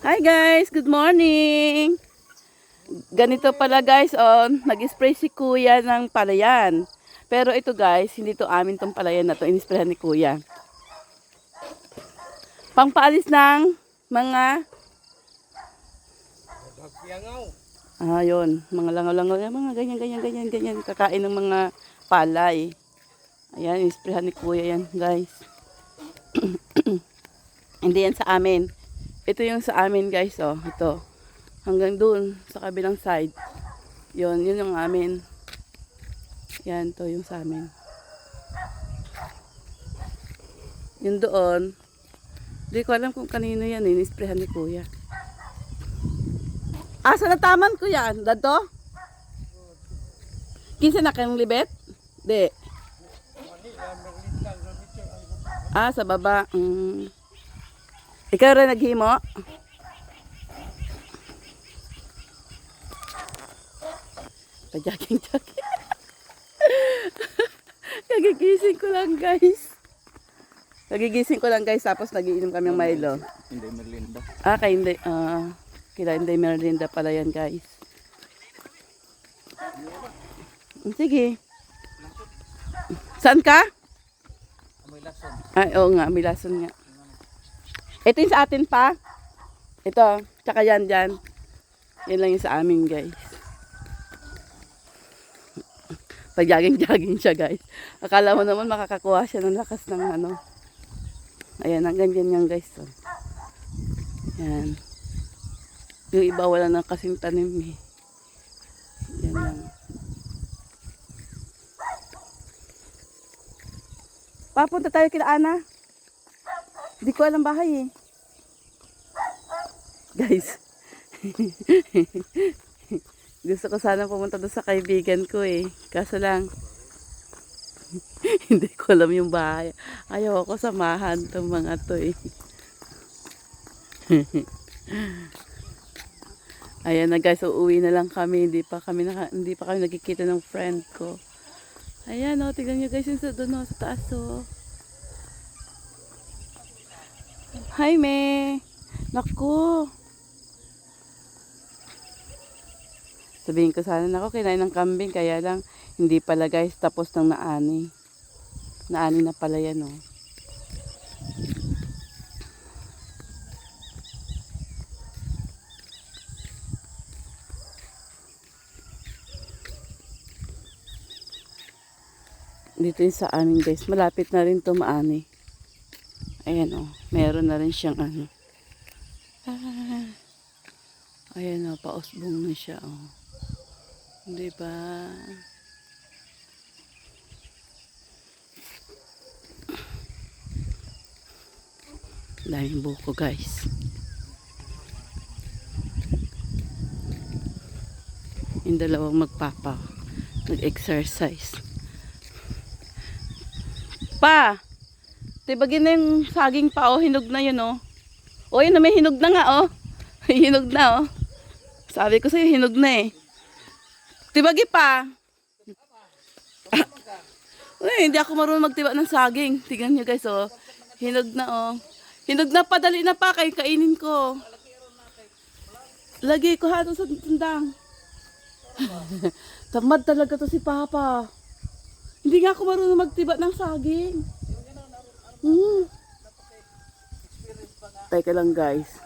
Hi guys, good morning. Ganito pala guys, nag-spray si Kuya ng palayan. Pero ito guys, hindi to amin tong palayan na to, in-sprayan ni Kuya. Pangpaalis ng mga yun, mga langaw-langaw, mga ganyan, kakain ng mga palay. Ayan, in-sprayan ni Kuya yan guys. Hindi yan sa amin. Ito yung sa amin guys, ito. Hanggang doon sa kabilang side. Yun yung amin. Yan, to yung sa amin. Yun doon. Hindi ko alam kung kanino yan, inisprehan ni Kuya. Asa na taman ko yan? Dato? Kinsa na kayong libet? Di. Sa baba. Ikaw rin naghimo? Pajaging-jaging. Kagigising ko lang guys. Tapos nagiinom kami ng Milo. Hindi Merlinda. Kila hindi Merlinda pala yan guys. Sige. Saan ka? Amoy lason. Oo nga, may lason nga. Ito yung sa atin pa. Ito, tsaka yan dyan. Yan lang yung sa amin guys. Pag-jogging siya guys. Akala mo naman makakakuha siya ng lakas ng ano. Ayan, hanggang ganyan guys. Yan. Yung iba wala nang kasing tanim eh. Yan lang. Papunta tayo kila Ana. Hindi ko alam bahay eh. Guys. Gusto ko sana pumunta doon sa kaibigan ko eh. Kaso lang, hindi ko alam yung bahay. Ayaw ako samahan itong mga to eh. Ayan na guys, uuwi na lang kami. Hindi pa kami nagkikita ng friend ko. Ayan tignan nyo guys yung doon sa taas Hi me. Naku. Sabihin ko sana, nako, kinain ng kambing, kaya lang, hindi pala guys, tapos ng naani. Naani na pala yan, Dito yung sa amin guys, malapit na rin to maani. Ayan meron na rin siyang ano. Ayan pausbong na siya Diba? Daming buko guys. Yung dalawang magpapa nag-exercise. Pa! Tibagin na yung saging pa hinog na yun yun may hinog na nga hinog na Sabi ko sa'yo hinog na eh. Tibagi pa. Hindi ako marunong magtiba ng saging. Tignan nyo guys hinog na Hinog na pa, dali na pa, kainin ko. Lagi ko hato sa tundang. Tamad talaga to si Papa. Hindi nga ako marunong magtiba ng saging. Teka lang guys.